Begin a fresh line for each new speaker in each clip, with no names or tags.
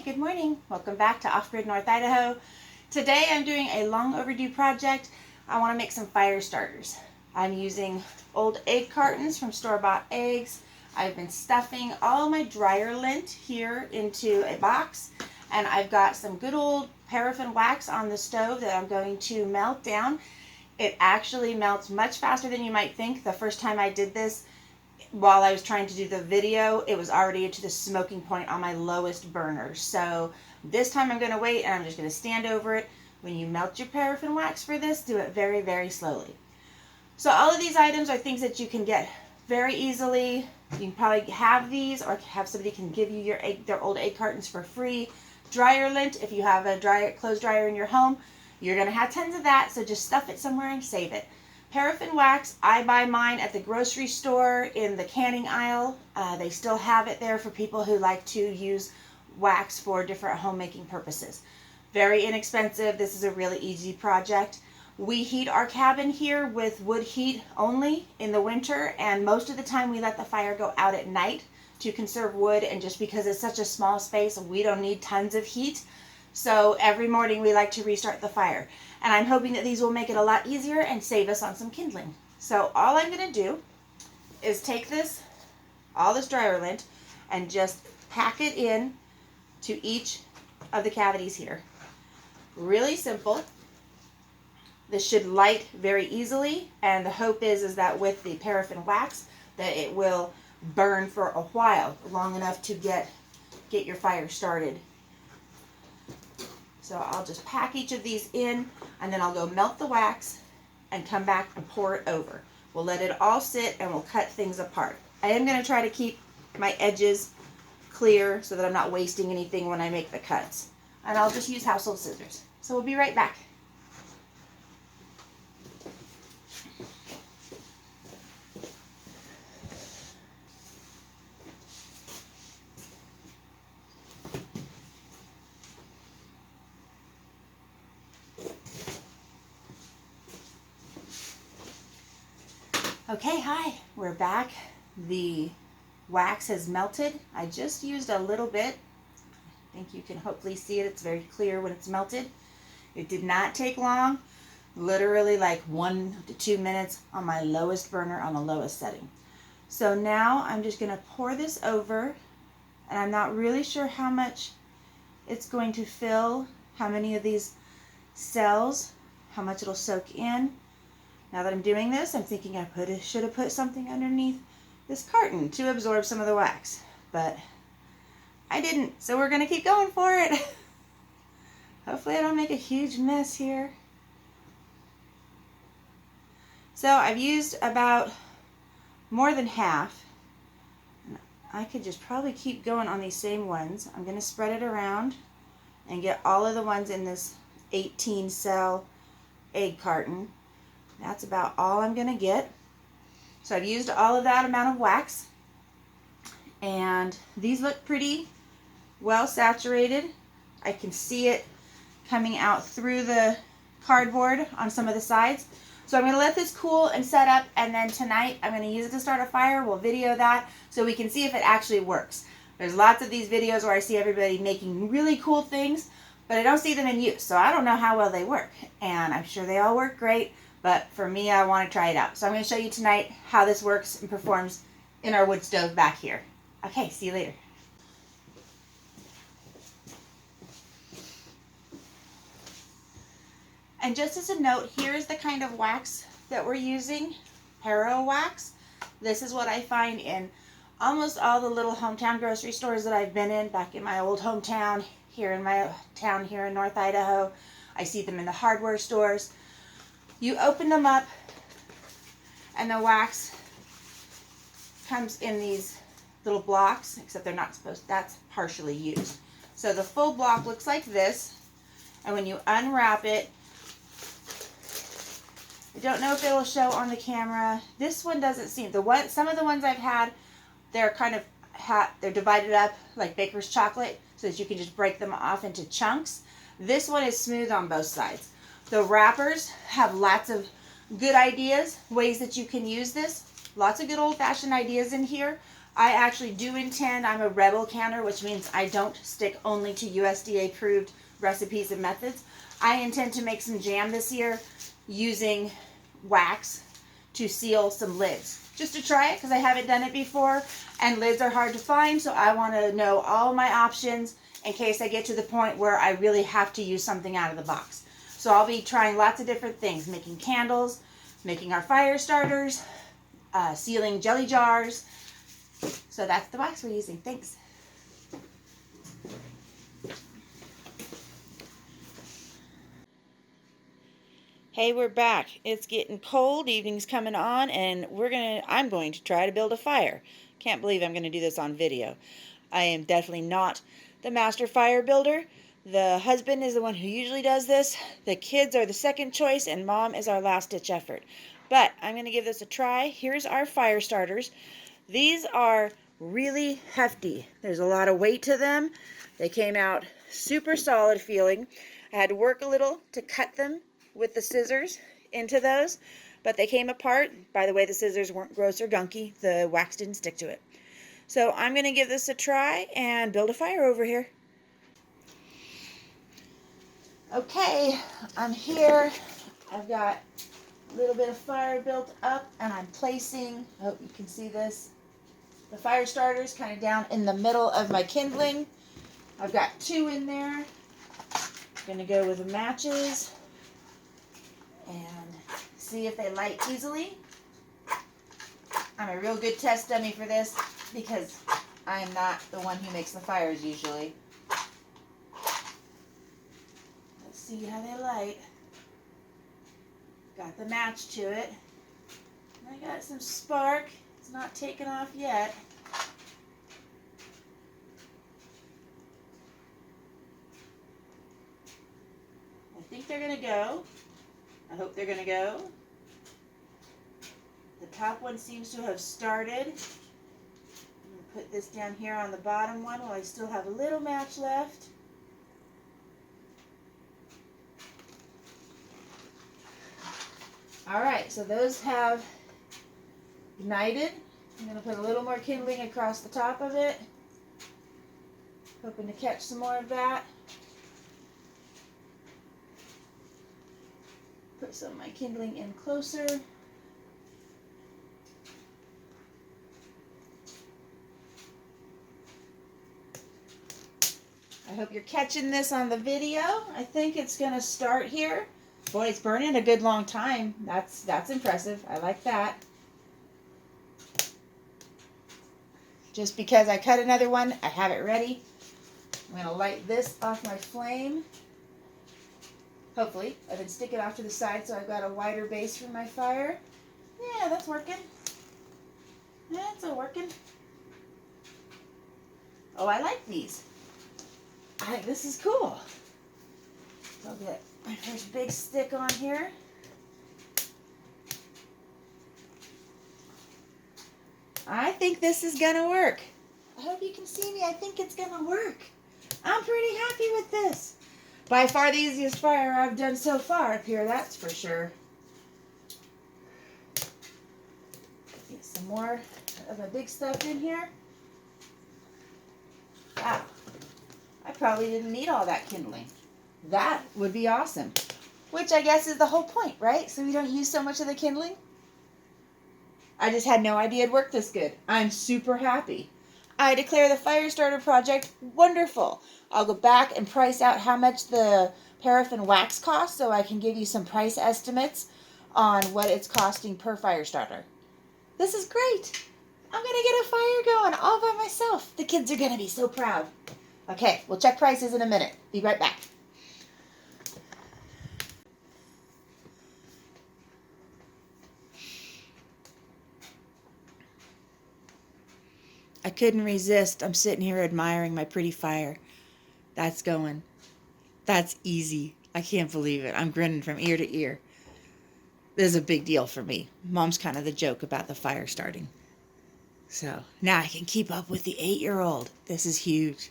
Good morning. Welcome back to Off-Grid North Idaho. Today I'm doing a long overdue project. I want to make some fire starters. I'm using old egg cartons from store-bought eggs. I've been stuffing all my dryer lint here into a box, and I've got some good old paraffin wax on the stove that I'm going to melt down. It actually melts much faster than you might think. The first time I did this, while I was trying to do the video, it was already to the smoking point on my lowest burner. So this time I'm going to wait, and I'm just going to stand over it. When you melt your paraffin wax for this, do it very, very slowly. So all of these items are things that you can get very easily. You can probably have these, or have somebody can give you their old egg cartons for free. Dryer lint, if you have a clothes dryer in your home, you're going to have tons of that, so just stuff it somewhere and save it. Paraffin wax, I buy mine at the grocery store in the canning aisle. They still have it there for people who like to use wax for different homemaking purposes. Very inexpensive. This is a really easy project. We heat our cabin here with wood heat only in the winter, and most of the time we let the fire go out at night to conserve wood, and just because it's such a small space, we don't need tons of heat. So every morning we like to restart the fire. And I'm hoping that these will make it a lot easier and save us on some kindling. So all I'm going to do is take all this dryer lint, and just pack it in to each of the cavities here. Really simple. This should light very easily, and the hope is that with the paraffin wax that it will burn for a while, long enough to get your fire started. So I'll just pack each of these in, and then I'll go melt the wax and come back and pour it over. We'll let it all sit, and we'll cut things apart. I am going to try to keep my edges clear so that I'm not wasting anything when I make the cuts. And I'll just use household scissors. So we'll be right back. Okay, hi, we're back. The wax has melted. I just used a little bit. I think you can hopefully see it. It's very clear when it's melted. It did not take long, literally like 1 to 2 minutes on my lowest burner on the lowest setting. So now I'm just going to pour this over, and I'm not really sure how much it's going to fill, how many of these cells, how much it'll soak in. Now that I'm doing this, I'm thinking I should have put something underneath this carton to absorb some of the wax, but I didn't, so we're going to keep going for it. Hopefully I don't make a huge mess here. So I've used about more than half. I could just probably keep going on these same ones. I'm going to spread it around and get all of the ones in this 18 cell egg carton. That's about all I'm going to get. So I've used all of that amount of wax, and these look pretty well saturated. I can see it coming out through the cardboard on some of the sides. So I'm going to let this cool and set up, and then tonight I'm going to use it to start a fire. We'll video that so we can see if it actually works. There's lots of these videos where I see everybody making really cool things, but I don't see them in use, so I don't know how well they work. And I'm sure they all work great, but for me, I want to try it out. So I'm going to show you tonight how this works and performs in our wood stove back here. Okay, see you later. And just as a note, here's the kind of wax that we're using, Para wax. This is what I find in almost all the little hometown grocery stores that I've been in, back in my old hometown, here in my town here in North Idaho. I see them in the hardware stores. You open them up, and the wax comes in these little blocks, except they're not supposed, that's partially used. So the full block looks like this, and when you unwrap it, I don't know if it will show on the camera. This one doesn't seem, some of the ones I've had, they're kind of, they're divided up like baker's chocolate, so that you can just break them off into chunks. This one is smooth on both sides. The wrappers have lots of good ideas, ways that you can use this. Lots of good old-fashioned ideas in here. I actually do intend, I'm a rebel counter, which means I don't stick only to USDA approved recipes and methods. I intend to make some jam this year using wax to seal some lids. Just to try it, because I haven't done it before, and lids are hard to find, so I want to know all my options in case I get to the point where I really have to use something out of the box. So I'll be trying lots of different things, making candles, making our fire starters, sealing jelly jars. So that's the box we're using. Thanks. Hey, we're back. It's getting cold, evening's coming on, and I'm going to try to build a fire. Can't believe I'm going to do this on video. I am definitely not the master fire builder. The husband is the one who usually does this. The kids are the second choice, and mom is our last ditch effort. But I'm going to give this a try. Here's our fire starters. These are really hefty. There's a lot of weight to them. They came out super solid feeling. I had to work a little to cut them with the scissors into those, but they came apart. By the way, the scissors weren't gross or gunky. The wax didn't stick to it. So I'm going to give this a try and build a fire over here. Okay, I'm here. I've got a little bit of fire built up, and I'm placing, I hope you can see this, the fire starters kind of down in the middle of my kindling. I've got 2 in there. I'm going to go with the matches and see if they light easily. I'm a real good test dummy for this because I'm not the one who makes the fires usually. Let's see how they light. Got the match to it. I got some spark. It's not taken off yet. I think they're going to go. I hope they're going to go. The top one seems to have started. I'm going to put this down here on the bottom one while I still have a little match left. Alright, so those have ignited. I'm going to put a little more kindling across the top of it. Hoping to catch some more of that. Put some of my kindling in closer. I hope you're catching this on the video. I think it's going to start here. Boy, it's burning a good long time. That's impressive. I like that. Just because I cut another one, I have it ready. I'm going to light this off my flame. Hopefully. I then stick it off to the side so I've got a wider base for my fire. Yeah, that's working. That's all working. Oh, I like these. I think this is cool. So I'll get my first big stick on here. I think this is going to work. I hope you can see me. I think it's going to work. I'm pretty happy with this. By far the easiest fire I've done so far up here, that's for sure. Get some more of the big stuff in here. Wow. I probably didn't need all that kindling. That would be awesome. Which I guess is the whole point, right? So we don't use so much of the kindling. I just had no idea it'd work this good. I'm super happy. I declare the fire starter project wonderful. I'll go back and price out how much the paraffin wax costs so I can give you some price estimates on what it's costing per fire starter. This is great. I'm going to get a fire going all by myself. The kids are going to be so proud. Okay, we'll check prices in a minute. Be right back. I couldn't resist. I'm sitting here admiring my pretty fire. That's going. That's easy. I can't believe it. I'm grinning from ear to ear. This is a big deal for me. Mom's kind of the joke about the fire starting. So now I can keep up with the 8-year-old. This is huge.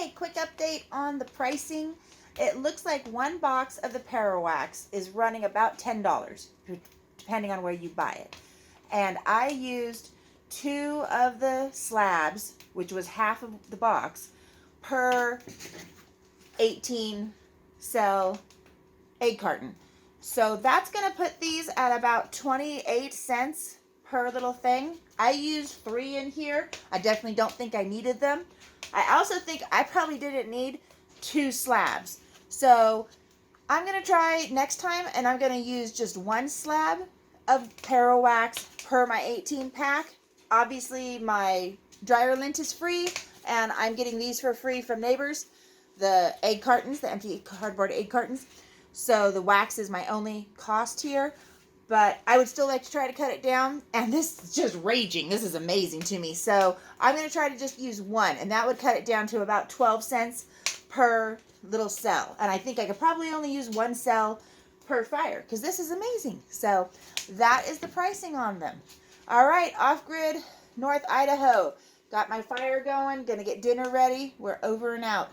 a quick update on the pricing. It looks like one box of the Parawax is running about $10, depending on where you buy it. And I used 2 of the slabs, which was half of the box, per 18 cell egg carton. So that's going to put these at about 28 cents per little thing. I used 3 in here. I definitely don't think I needed them. I also think I probably didn't need 2 slabs. So I'm going to try next time, and I'm going to use just 1 slab of Parawax per my 18 pack. Obviously, my dryer lint is free, and I'm getting these for free from neighbors. The egg cartons, the empty cardboard egg cartons. So the wax is my only cost here. But I would still like to try to cut it down. And this is just raging. This is amazing to me. So I'm going to try to just use 1. And that would cut it down to about 12 cents per little cell. And I think I could probably only use 1 cell per fire, because this is amazing. So that is the pricing on them. All right, off-grid, North Idaho. Got my fire going. Going to get dinner ready. We're over and out.